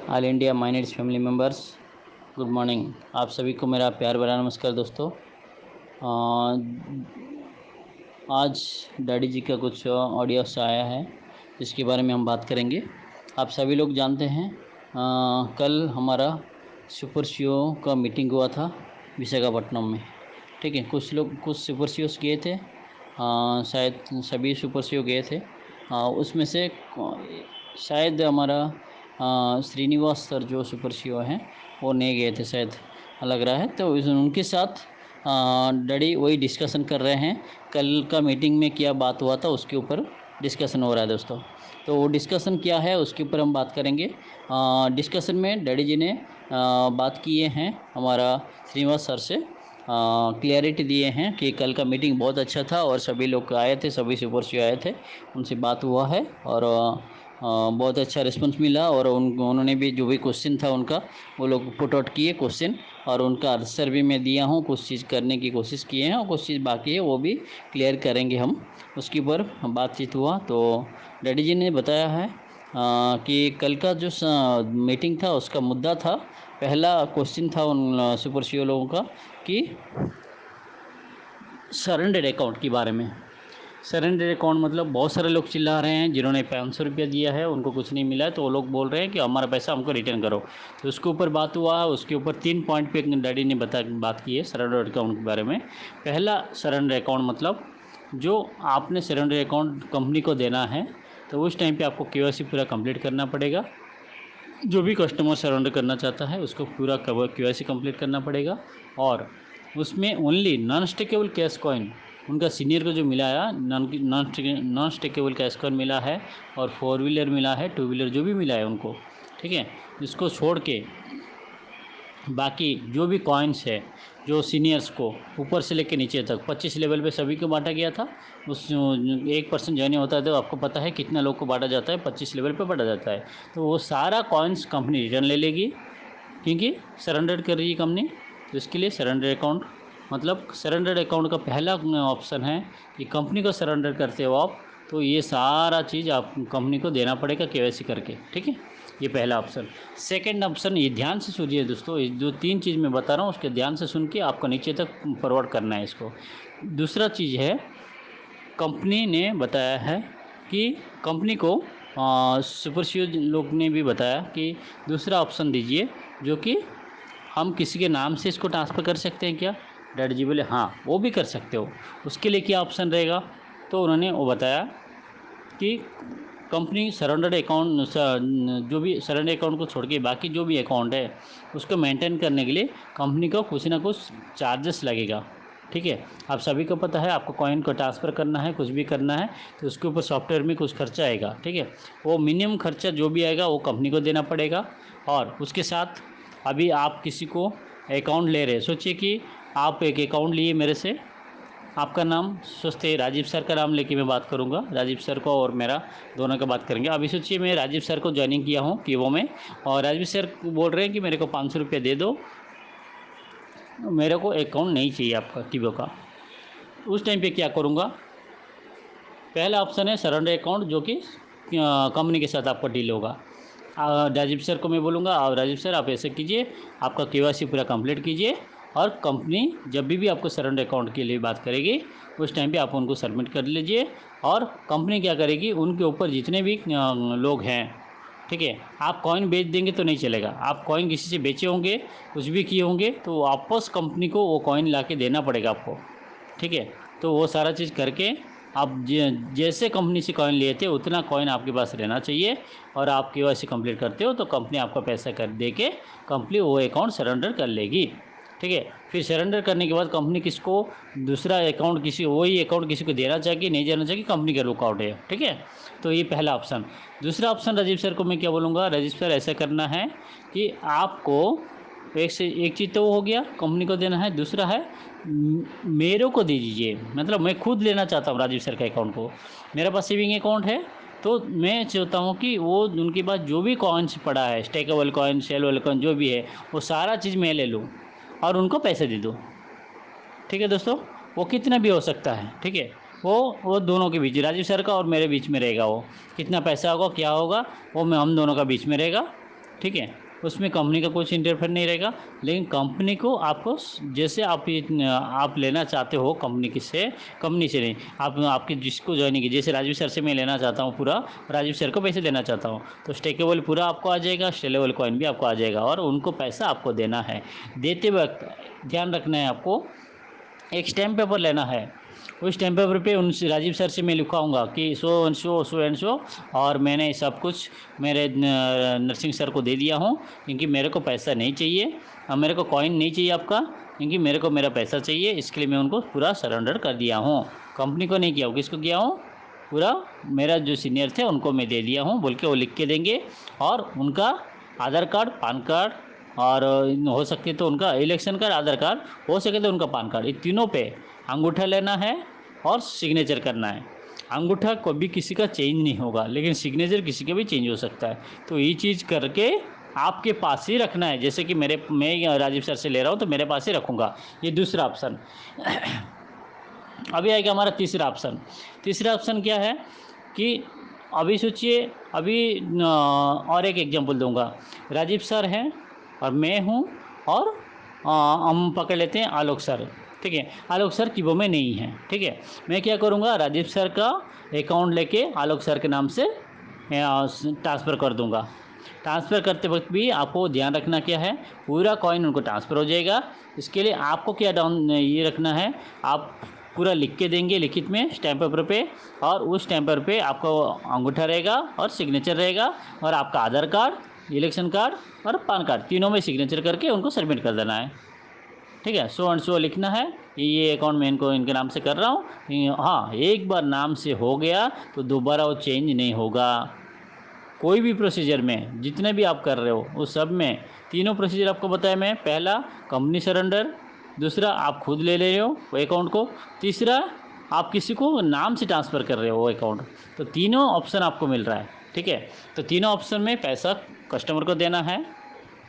All India माइनेट्स family members, good morning. आप सभी को मेरा प्यार भरा नमस्कार दोस्तों। आज डैडी जी का कुछ ऑडियोस आया है जिसके बारे में हम बात करेंगे। आप सभी लोग जानते हैं कल हमारा सुपर सीईओ का मीटिंग हुआ था विशाखापट्टनम में। ठीक है, कुछ सुपर सीईओस गए थे, शायद सभी सुपर सीईओ गए थे। उसमें से शायद हमारा श्रीनिवास सर जो सुपर सीईओ हैं वो नहीं गए थे शायद, लग रहा है। तो उनके साथ डैडी वही डिस्कशन कर रहे हैं, कल का मीटिंग में क्या बात हुआ था उसके ऊपर डिस्कशन हो रहा है दोस्तों। तो वो डिस्कशन क्या है उसके ऊपर हम बात करेंगे। डिस्कशन में डैडी जी ने बात किए हैं हमारा श्रीनिवास सर से, क्लियरिटी दिए हैं कि कल का मीटिंग बहुत अच्छा था और सभी लोग आए थे, सभी सुपर सीईओ आए थे, उनसे बात हुआ है और बहुत अच्छा रिस्पॉन्स मिला। और उन्होंने भी जो भी क्वेश्चन था उनका वो लोग पुट आउट किए क्वेश्चन, और उनका आंसर भी मैं दिया हूँ। कुछ चीज़ करने की कोशिश किए हैं और कुछ चीज़ बाकी है वो भी क्लियर करेंगे हम। उसके ऊपर बातचीत हुआ तो डैडी जी ने बताया है कि कल का जो मीटिंग था उसका मुद्दा था, पहला क्वेश्चन था उन सुपर सीईओ लोगों का कि सरेंडर अकाउंट के बारे में। सरेंडर अकाउंट मतलब बहुत सारे लोग चिल्ला रहे हैं जिन्होंने 500 रुपया दिया है उनको कुछ नहीं मिला है, तो वो लोग बोल रहे हैं कि हमारा पैसा हमको रिटर्न करो। तो उसके ऊपर बात हुआ, उसके ऊपर 3 पॉइंट पे डैडी ने बात की है सरेंडर अकाउंट के बारे में। पहला, सरेंडर अकाउंट मतलब जो आपने सरेंडर अकाउंट कंपनी को देना है तो उस टाइम पर आपको KYC पूरा कंप्लीट करना पड़ेगा। जो भी कस्टमर सरेंडर करना चाहता है उसको पूरा KYC कंप्लीट करना पड़ेगा। और उसमें only non stakeable cash coin उनका सीनियर को जो मिला है, नॉन स्टेकेबल कैश कॉइन मिला है और 4 व्हीलर मिला है, 2 व्हीलर जो भी मिला है उनको, ठीक है। इसको छोड़ के बाकी जो भी कॉइन्स है जो सीनियर्स को ऊपर से लेकर नीचे तक 25 लेवल पे सभी को बांटा गया था। उस 1% ज्वाइन होता है तो आपको पता है कितना लोग को बांटा जाता है, 25 लेवल पे बांटा जाता है। तो वो सारा कॉइन्स कंपनी रिटर्न ले लेगी क्योंकि सरेंडर कर रही है कंपनी। तो इसके लिए सरेंडर अकाउंट मतलब सरेंडर अकाउंट का पहला ऑप्शन है कि कंपनी को सरेंडर करते हो आप तो ये सारा चीज़ आप कंपनी को देना पड़ेगा KYC करके, ठीक है। ये पहला ऑप्शन। सेकंड ऑप्शन, ये ध्यान से सुनिए दोस्तों, ये जो 3 चीज़ मैं बता रहा हूँ उसके ध्यान से सुन के आपको नीचे तक फॉरवर्ड करना है इसको। दूसरा चीज़ है, कंपनी ने बताया है कि कंपनी को सुपर सीईओ लोग ने भी बताया कि दूसरा ऑप्शन दीजिए जो कि हम किसी के नाम से इसको ट्रांसफ़र कर सकते हैं क्या। डैडी जी बोले हाँ वो भी कर सकते हो। उसके लिए क्या ऑप्शन रहेगा, तो उन्होंने वो बताया कि कंपनी सरेंडर्ड अकाउंट जो भी सरेंडर अकाउंट को छोड़ के बाकी जो भी अकाउंट है उसको मेंटेन करने के लिए कंपनी को कुछ ना कुछ चार्जेस लगेगा, ठीक है। आप सभी को पता है आपको कॉइन को ट्रांसफ़र करना है, कुछ भी करना है तो उसके ऊपर सॉफ्टवेयर में कुछ खर्चा आएगा, ठीक है। वो मिनिमम खर्चा जो भी आएगा वो कंपनी को देना पड़ेगा। और उसके साथ अभी आप किसी को अकाउंट ले रहे हैं, सोचिए कि आप एक अकाउंट लिए मेरे से, आपका नाम सोचते राजीव सर का नाम लेके मैं बात करूंगा, राजीव सर को और मेरा दोनों का बात करेंगे। अभी सोचिए मैं राजीव सर को ज्वाइनिंग किया हूँ पीओ में और राजीव सर बोल रहे हैं कि मेरे को 500 रुपये दे दो, मेरे को अकाउंट नहीं चाहिए आपका पीओ का। उस टाइम पे क्या करूँगा, पहला ऑप्शन है सरेंडर अकाउंट जो कि कंपनी के साथ आपका डील होगा। राजीव सर को मैं बोलूँगा और राजीव सर आप ऐसे कीजिए, आपका KYC पूरा कंप्लीट कीजिए और कंपनी जब भी आपको सरेंडर अकाउंट के लिए बात करेगी उस टाइम पे आप उनको सबमिट कर लीजिए। और कंपनी क्या करेगी, उनके ऊपर जितने भी लोग हैं, ठीक है, आप कॉइन बेच देंगे तो नहीं चलेगा। आप कॉइन किसी से बेचे होंगे, कुछ भी किए होंगे तो वापस कंपनी को वो कॉइन ला के देना पड़ेगा आपको, ठीक है। तो वो सारा चीज़ करके आप जैसे कंपनी से कॉइन लिए थे उतना कॉइन आपके पास रहना चाहिए और आप KYC कंप्लीट करते हो तो कंपनी आपका पैसा कर दे के कंपनी वो अकाउंट सरेंडर कर लेगी, ठीक है। फिर सरेंडर करने के बाद कंपनी किसको दूसरा अकाउंट किसी वही अकाउंट किसी को देना चाहिए नहीं देना चाहिए, कंपनी का लुकआउट है, ठीक है। तो ये पहला ऑप्शन। दूसरा ऑप्शन राजीव सर को मैं क्या बोलूँगा, राजीव सर ऐसा करना है कि आपको एक से एक चीज़ तो हो गया कंपनी को देना है, दूसरा है मेरे को दे दीजिए, मतलब मैं खुद लेना चाहता हूँ राजीव सर का अकाउंट को। मेरे पास सेविंग अकाउंट है तो मैं चाहता हूँ कि वो उनके पास जो भी कॉइन्स पड़ा है, स्टेकेबल कॉइन, सेलबल कॉइन जो भी है वो सारा चीज़ मैं ले लूँ और उनको पैसे दे दूँ, ठीक है दोस्तों। वो कितना भी हो सकता है, ठीक है। वो दोनों के बीच, राजीव सर का और मेरे बीच में रहेगा। वो कितना पैसा होगा क्या होगा वो मैं हम दोनों का बीच में रहेगा। ठीक है। उसमें कंपनी का कुछ इंटरफेयर नहीं रहेगा, लेकिन कंपनी को आपको जैसे आप लेना चाहते हो कंपनी से नहीं, आप आपके जिसको ज्वाइनिंग की, जैसे राजीव सर से मैं लेना चाहता हूँ पूरा, राजीव सर को पैसे देना चाहता हूँ, तो स्टेकेबल पूरा आपको आ जाएगा, स्टेलेबल कॉइन भी आपको आ जाएगा, और उनको पैसा आपको देना है। देते वक्त ध्यान रखना है आपको, एक स्टैम्प पेपर लेना है। उस स्टैम्प पेपर पे उन राजीव सर से मैं लिखवाऊँगा कि सो एंड सो, और मैंने सब कुछ मेरे नर्सिंग सर को दे दिया हूँ, क्योंकि मेरे को पैसा नहीं चाहिए, मेरे को कॉइन नहीं चाहिए आपका, क्योंकि मेरे को मेरा पैसा चाहिए, इसके लिए मैं उनको पूरा सरेंडर कर दिया हूँ। कंपनी को नहीं किया हूँ, किसको किया हूँ, पूरा मेरा जो सीनियर थे उनको मैं दे दिया हूँ बोल के वो लिख के देंगे। और उनका आधार कार्ड, पान कार्ड, और हो सके तो उनका इलेक्शन कार्ड, आधार कार्ड, हो सके तो उनका पान कार्ड, ये तीनों पे अंगूठा लेना है और सिग्नेचर करना है। अंगूठा कभी किसी का चेंज नहीं होगा, लेकिन सिग्नेचर किसी का भी चेंज हो सकता है, तो ये चीज़ करके आपके पास ही रखना है। जैसे कि मैं राजीव सर से ले रहा हूँ तो मेरे पास ही रखूँगा। ये दूसरा ऑप्शन। अभी आएगा हमारा तीसरा ऑप्शन। तीसरा ऑप्शन क्या है कि अभी सोचिए, अभी और एक एग्जांपल दूंगा। राजीव सर हैं और मैं हूँ, और हम पकड़ लेते हैं आलोक सर, ठीक है। आलोक सर कीबो में नहीं है, ठीक है। मैं क्या करूँगा, राजीव सर का अकाउंट लेके आलोक सर के नाम से ट्रांसफ़र कर दूँगा। ट्रांसफ़र करते वक्त भी आपको ध्यान रखना क्या है, पूरा कॉइन उनको ट्रांसफ़र हो जाएगा। इसके लिए आपको क्या डाउन ये रखना है, आप पूरा लिख के देंगे लिखित में स्टैम्प पेपर पे, और उस स्टैम्प पेपर पे आपका अंगूठा रहेगा और सिग्नेचर रहेगा, और आपका आधार कार्ड, इलेक्शन कार्ड और पान कार्ड, तीनों में सिग्नेचर करके उनको सबमिट कर देना है, ठीक है। सो एंड सो लिखना है, ये अकाउंट मैं इनके नाम से कर रहा हूँ। हाँ, एक बार नाम से हो गया तो दोबारा वो चेंज नहीं होगा। कोई भी प्रोसीजर में जितने भी आप कर रहे हो उस सब में तीनों प्रोसीजर आपको बताया मैं। पहला कंपनी सरेंडर, दूसरा आप खुद ले रहे हो वो अकाउंट को, तीसरा आप किसी को नाम से ट्रांसफ़र कर रहे हो वो अकाउंट। तो तीनों ऑप्शन आपको मिल रहा है, ठीक है। तो तीनों ऑप्शन में पैसा कस्टमर को देना है,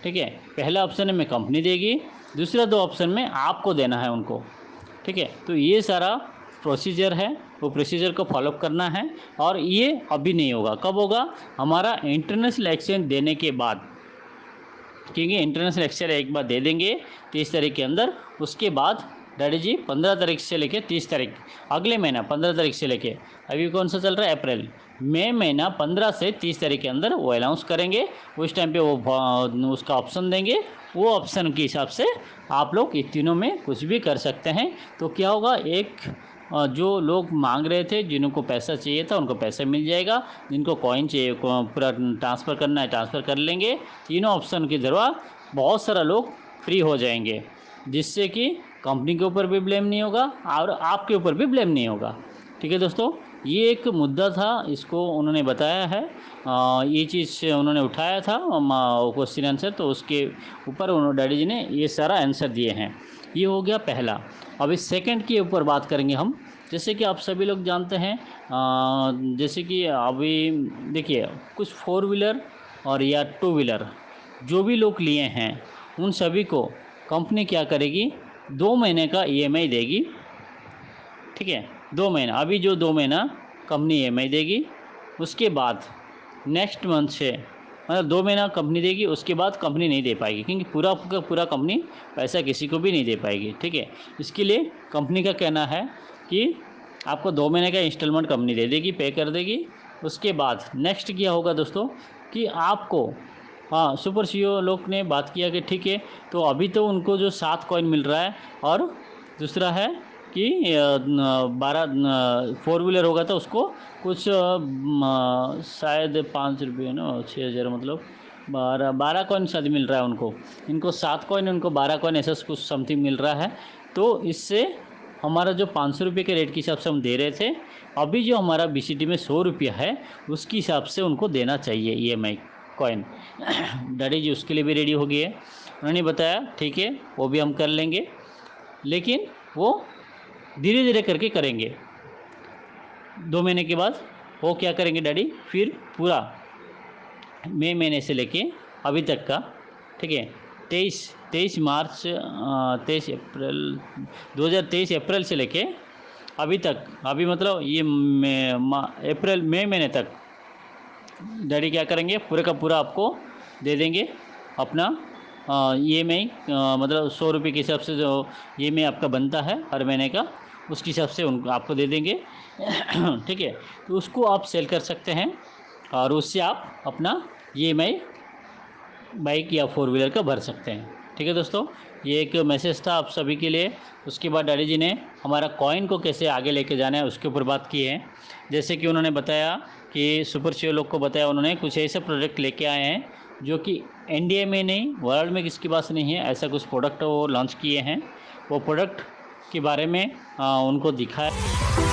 ठीक है। पहला ऑप्शन में कंपनी देगी, दूसरा दो ऑप्शन में आपको देना है उनको, ठीक है। तो ये सारा प्रोसीजर है, वो प्रोसीजर को फॉलोअप करना है। और ये अभी नहीं होगा, कब होगा, हमारा इंटरनेशनल एक्सचेंज देने के बाद, क्योंकि इंटरनेशनल एक्सचेंज एक बार दे देंगे 30 तारीख के अंदर, उसके बाद डैडी जी 15 तारीख से लेके 30 तारीख, अगले महीना 15 तारीख से लेके, अभी कौन सा चल रहा है अप्रैल, मई महीना 15 से 30 तारीख के अंदर वो अनाउंस करेंगे। उस टाइम पे वो उसका ऑप्शन देंगे, वो ऑप्शन के हिसाब से आप लोग इन तीनों में कुछ भी कर सकते हैं। तो क्या होगा, एक जो लोग मांग रहे थे, जिनको पैसा चाहिए था उनको पैसा मिल जाएगा, जिनको कॉइन चाहिए पूरा ट्रांसफ़र करना है ट्रांसफ़र कर लेंगे। तीनों ऑप्शन के जरिए बहुत सारा लोग फ्री हो जाएंगे, जिससे कि कंपनी के ऊपर भी ब्लेम नहीं होगा और आपके ऊपर भी ब्लेम नहीं होगा, ठीक है दोस्तों। ये एक मुद्दा था, इसको उन्होंने बताया है, ये चीज़ उन्होंने उठाया था क्वेश्चन आंसर, तो उसके ऊपर उन्होंने डैडी जी ने ये सारा आंसर दिए हैं। ये हो गया पहला। अभी सेकंड के ऊपर बात करेंगे हम। जैसे कि आप सभी लोग जानते हैं, जैसे कि अभी देखिए, कुछ 4 व्हीलर और या 2 व्हीलर जो भी लोग लिए हैं, उन सभी को कंपनी क्या करेगी, 2 महीने का ईएमआई देगी, ठीक है। 2 महीना, अभी जो 2 महीना कंपनी ईएमआई देगी, उसके बाद नेक्स्ट मंथ से, मतलब 2 महीना कंपनी देगी, उसके बाद कंपनी नहीं दे पाएगी, क्योंकि पूरा का पूरा कंपनी पैसा किसी को भी नहीं दे पाएगी, ठीक है। इसके लिए कंपनी का कहना है कि आपको 2 महीने का इंस्टॉलमेंट कंपनी दे देगी, पे कर देगी। उसके बाद नेक्स्ट क्या होगा दोस्तों, कि आपको, हाँ, सुपर सीईओ लोग ने बात किया कि ठीक है, तो अभी तो उनको जो 7 कॉइन मिल रहा है, और दूसरा है कि 12 4 व्हीलर होगा तो उसको कुछ शायद 5 रुपये ना 6,000, मतलब 12 कॉइन शायद मिल रहा है उनको। इनको 7 कॉइन, उनको 12 कॉइन, ऐसा कुछ समथिंग मिल रहा है। तो इससे हमारा जो 500 रुपये के रेट के हिसाब से हम दे रहे थे, अभी जो हमारा बीसीटी में 100 रुपया है, उसके हिसाब से उनको देना चाहिए ईएमआई कॉइन। डैडी जी उसके लिए भी रेडी हो गए हैं, उन्होंने बताया ठीक है वो भी हम कर लेंगे, लेकिन वो धीरे धीरे करके करेंगे। 2 महीने के बाद वो क्या करेंगे डैडी, फिर पूरा मई महीने से लेके अभी तक का, ठीक है, 23 मार्च 23 अप्रैल 2023 अप्रैल से लेके अभी तक, अभी मतलब ये मई महीने तक डैडी क्या करेंगे, पूरे का पूरा आपको दे देंगे अपना EMI, मतलब 100 रुपये के हिसाब से जो EMI आपका बनता है हर महीने का, उसके हिसाब से उनको आपको दे देंगे। ठीक है, तो उसको आप सेल कर सकते हैं और उससे आप अपना EMI बाइक या 4 व्हीलर का भर सकते हैं। ठीक है दोस्तों, ये एक मैसेज था आप सभी के लिए। उसके बाद डैडी जी ने हमारा कॉइन को कैसे आगे लेके जाना है उसके ऊपर बात की है। जैसे कि उन्होंने बताया कि सुपर शिव लोग को बताया, उन्होंने कुछ ऐसे प्रोडक्ट लेके आए हैं जो कि इंडिया में नहीं, वर्ल्ड में किसके पास नहीं है, ऐसा कुछ प्रोडक्ट वो लॉन्च किए हैं। वो प्रोडक्ट के बारे में उनको दिखाया।